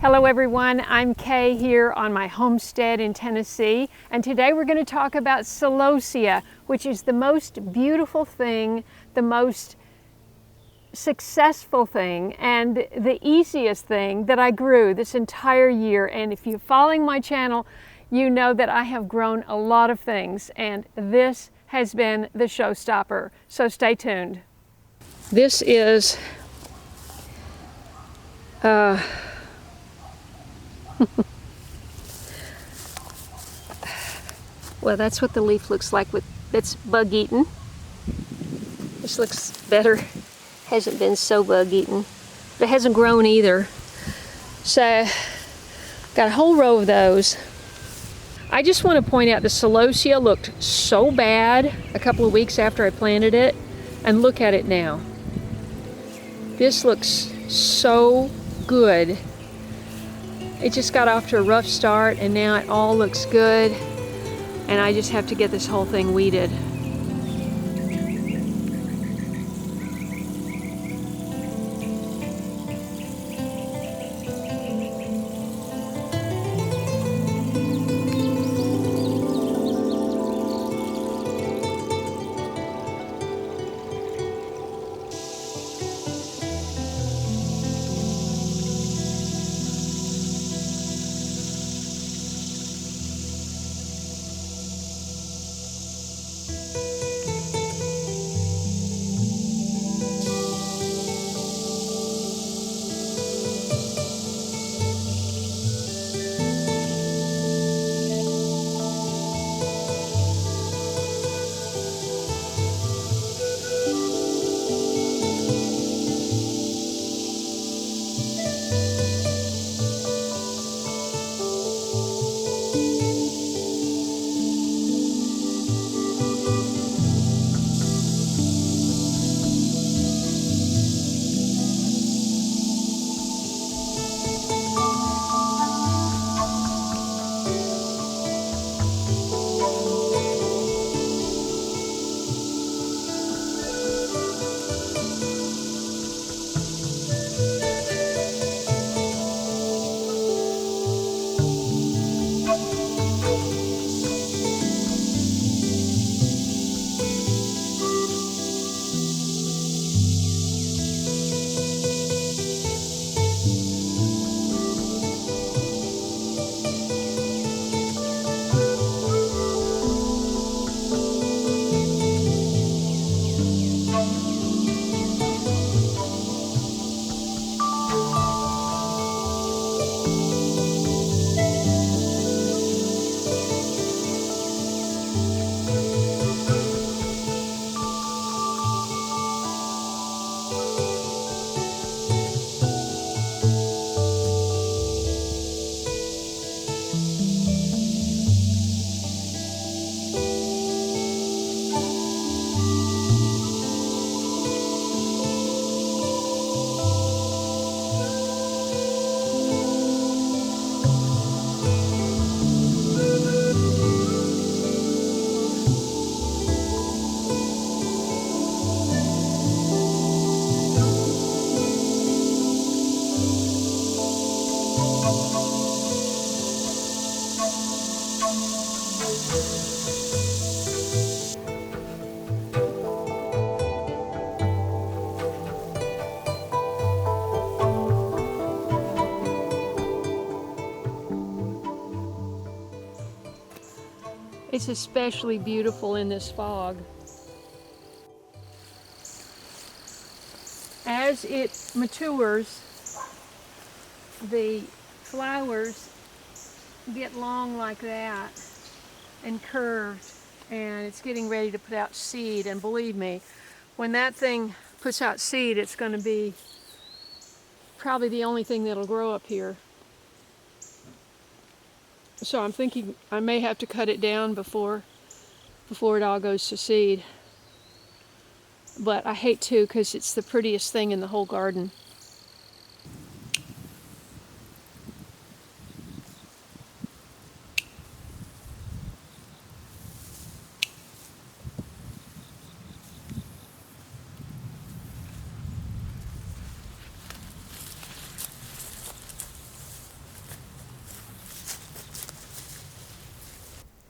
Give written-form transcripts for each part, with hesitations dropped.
Hello everyone, I'm Kaye here on my homestead in Tennessee, and today we're going to talk about celosia, which is the most beautiful thing, the most successful thing, and the easiest thing that I grew this entire year. And if you're following my channel, you know that I have grown a lot of things, and this has been the showstopper, so stay tuned. This is well, that's what the leaf looks like. It's bug eaten. This looks better. Hasn't been so bug eaten, but it hasn't grown either. So, got a whole row of those. I just want to point out the celosia looked so bad a couple of weeks after I planted it, and look at it now. This looks so good. It just got off to a rough start, and now it all looks good. And I just have to get this whole thing weeded. It's especially beautiful in this fog. As it matures, the flowers get long like that and curved, and it's getting ready to put out seed. And believe me, when that thing puts out seed, it's going to be probably the only thing that'll grow up here. So I'm thinking I may have to cut it down before it all goes to seed. But I hate to, because it's the prettiest thing in the whole garden.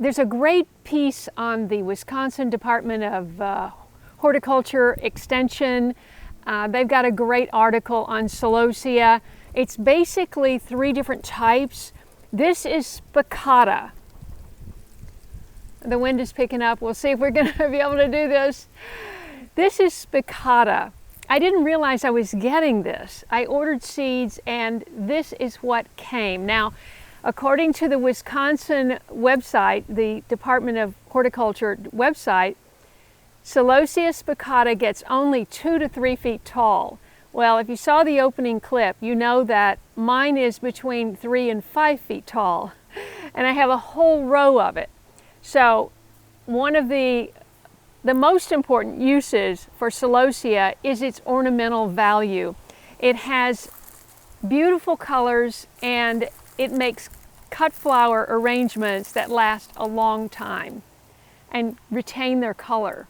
there's a great piece on the Wisconsin Department of Horticulture Extension. They've got a great article on celosia. It's basically 3 different types. This is spicata. The wind is picking up. We'll see if we're going to be able to do this. This is spicata. I didn't realize I was getting this. I ordered seeds and this is what came. Now, according to the Wisconsin website, the Department of Horticulture website, Celosia spicata gets only 2 to 3 feet tall. Well, if you saw the opening clip, you know that mine is between 3 and 5 feet tall, and I have a whole row of it. So one of the most important uses for celosia is its ornamental value. It has beautiful colors and it makes cut flower arrangements that last a long time and retain their color.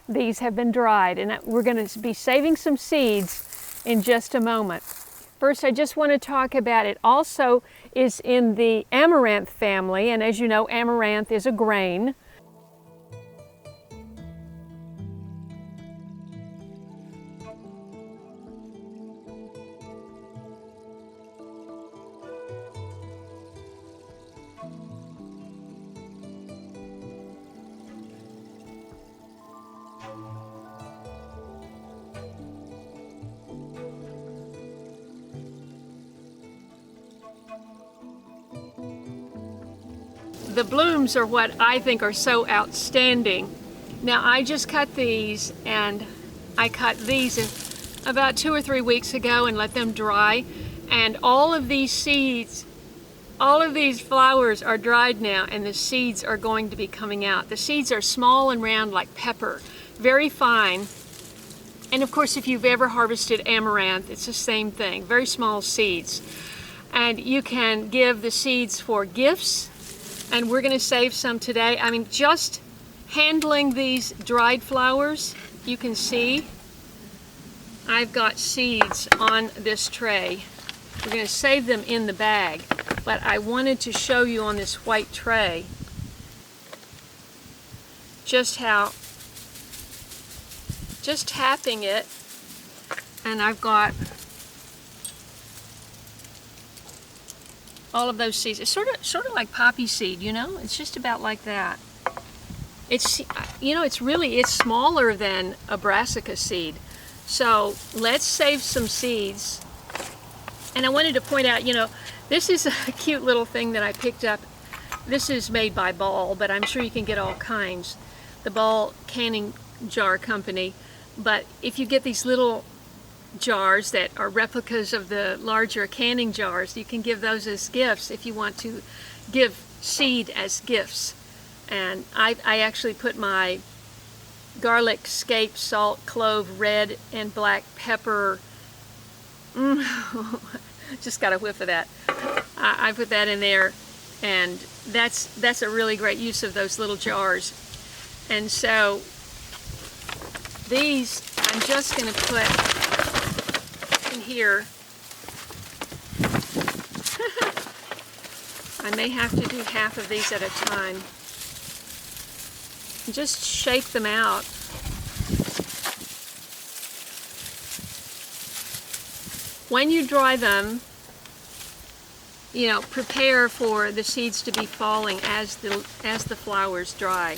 These have been dried and we're going to be saving some seeds in just a moment. First, I just want to talk about it also is in the amaranth family, and as you know, amaranth is a grain. The blooms are what I think are so outstanding. Now I just cut these, and I cut these about 2 or 3 weeks ago and let them dry, and all of these seeds, all of these flowers are dried now, and the seeds are going to be coming out. The seeds are small and round like pepper, very fine. And of course, if you've ever harvested amaranth, it's the same thing, very small seeds. And you can give the seeds for gifts, and we're going to save some today. I mean, just handling these dried flowers, you can see I've got seeds on this tray. We're going to save them in the bag, but I wanted to show you on this white tray just how, just tapping it, and I've got all of those seeds. It's sort of like poppy seed, you know? It's just about like that. It's, you know, it's smaller than a brassica seed. So let's save some seeds. And I wanted to point out, you know, this is a cute little thing that I picked up. This is made by Ball, but I'm sure you can get all kinds. The Ball Canning Jar Company. But if you get these little jars that are replicas of the larger canning jars, you can give those as gifts if you want to give seed as gifts. And I actually put my garlic, scape, salt, clove, red and black pepper, just got a whiff of that. I put that in there, and that's a really great use of those little jars. And so these I'm just going to put here. I may have to do half of these at a time. Just shake them out. When you dry them, you know, prepare for the seeds to be falling as the flowers dry.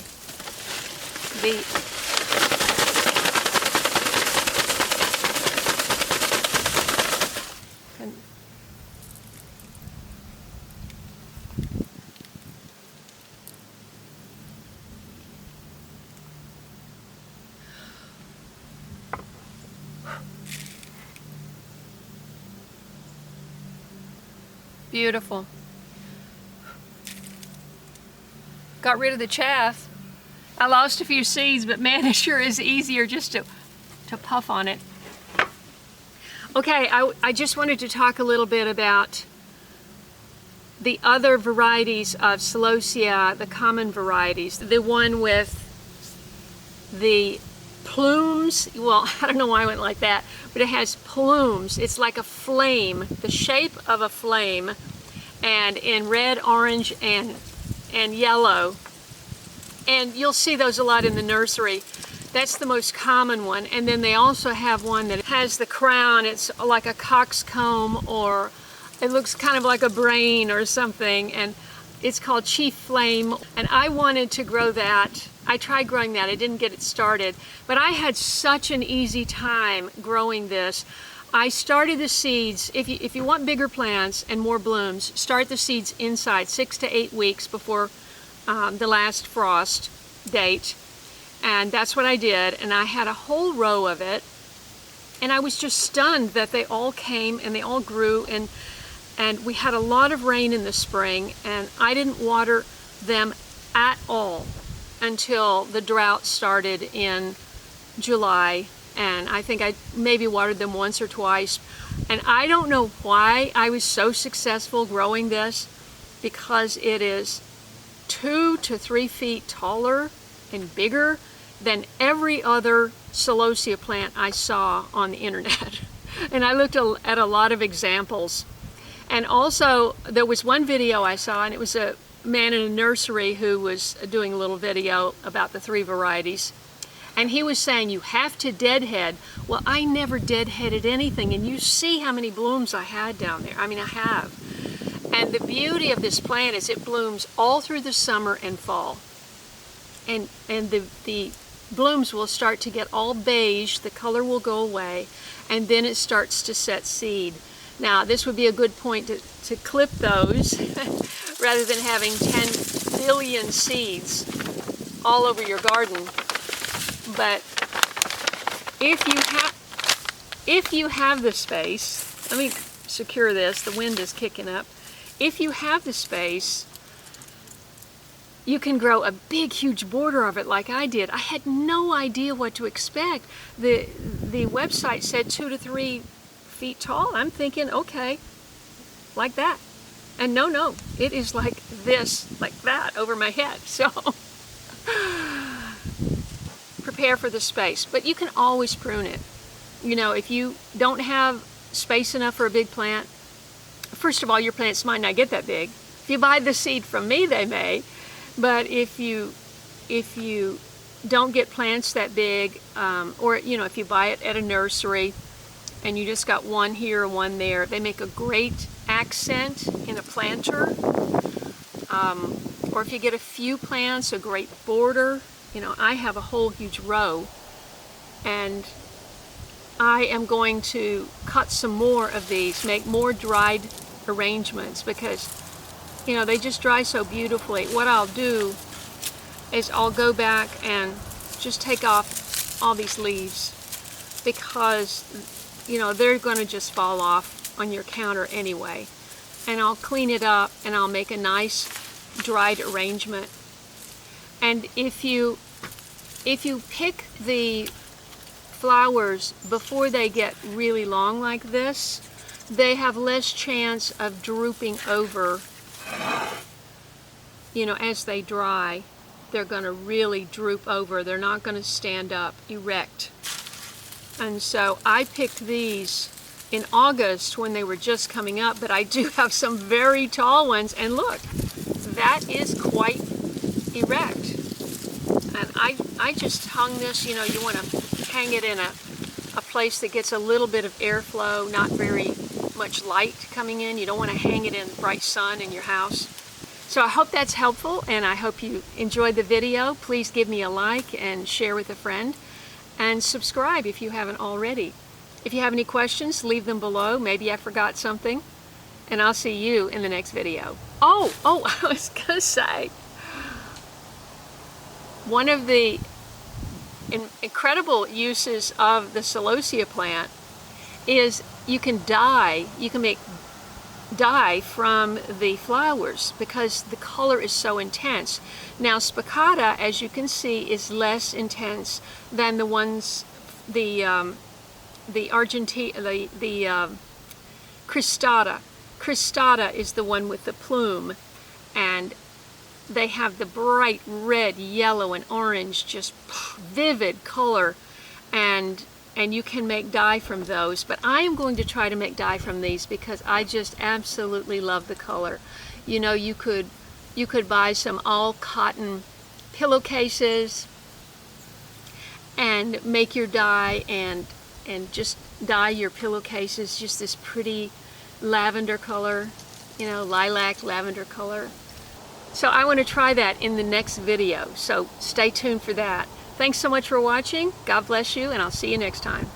Beautiful. Got rid of the chaff. I lost a few seeds, but man, it sure is easier just to puff on it. Okay, I just wanted to talk a little bit about the other varieties of celosia, the common varieties. The one with the plumes, well, I don't know why I went like that, but it has plumes. It's like a flame, the shape of a flame, and in red, orange, and yellow. And you'll see those a lot in the nursery. That's the most common one. And then they also have one that has the crown. It's like a coxcomb, or it looks kind of like a brain or something. And it's called Chief Flame. And I wanted to grow that. I tried growing that. I didn't get it started. But I had such an easy time growing this. I started the seeds, if you want bigger plants and more blooms, start the seeds inside 6 to 8 weeks before the last frost date. And that's what I did. And I had a whole row of it. And I was just stunned that they all came and they all grew. And we had a lot of rain in the spring. And I didn't water them at all until the drought started in July. And I think I maybe watered them once or twice. And I don't know why I was so successful growing this, because it is 2 to 3 feet taller and bigger than every other celosia plant I saw on the internet. And I looked at a lot of examples. And also there was one video I saw, and it was a man in a nursery who was doing a little video about the 3 varieties. And he was saying you have to deadhead. Well, I never deadheaded anything, and you see how many blooms I had down there. I mean, I have. And the beauty of this plant is it blooms all through the summer and fall. And the blooms will start to get all beige, the color will go away, and then it starts to set seed. Now, this would be a good point to clip those rather than having 10 billion seeds all over your garden. But if you have the space, let me secure this, the wind is kicking up. If you have the space, you can grow a big, huge border of it like I did. I had no idea what to expect. The website said 2 to 3 feet tall. I'm thinking, okay, like that. And no, it is like this, like that, over my head. So prepare for the space, but you can always prune it. You know, if you don't have space enough for a big plant, first of all, your plants might not get that big. If you buy the seed from me, they may, but if you don't get plants that big, or you know, if you buy it at a nursery and you just got one here or one there, they make a great accent in a planter. Or if you get a few plants, a great border. You know, I have a whole huge row, and I am going to cut some more of these, make more dried arrangements, because, you know, they just dry so beautifully. What I'll do is I'll go back and just take off all these leaves, because, you know, they're going to just fall off on your counter anyway. And I'll clean it up and I'll make a nice dried arrangement. And if you pick the flowers before they get really long like this, they have less chance of drooping over. You know, as they dry, they're going to really droop over. They're not going to stand up erect. And so I picked these in August when they were just coming up, but I do have some very tall ones, and look, that is quite erect. And I just hung this. You know, you want to hang it in a place that gets a little bit of airflow, not very much light coming in. You don't want to hang it in bright sun in your house. So I hope that's helpful, and I hope you enjoyed the video. Please give me a like and share with a friend, and subscribe if you haven't already. If you have any questions, leave them below. Maybe I forgot something, and I'll see you in the next video. Oh, I was gonna say, one of the incredible uses of the celosia plant is you can make dye from the flowers, because the color is so intense. Now, Spicata, as you can see, is less intense than the ones, the Cristata. Cristata is the one with the plume, and they have the bright red, yellow, and orange, just vivid color, and you can make dye from those. But I am going to try to make dye from these because I just absolutely love the color. You know, you could buy some all cotton pillowcases and make your dye and just dye your pillowcases just this pretty lavender color, you know, lilac lavender color. So I want to try that in the next video, so stay tuned for that. Thanks so much for watching. God bless you, and I'll see you next time.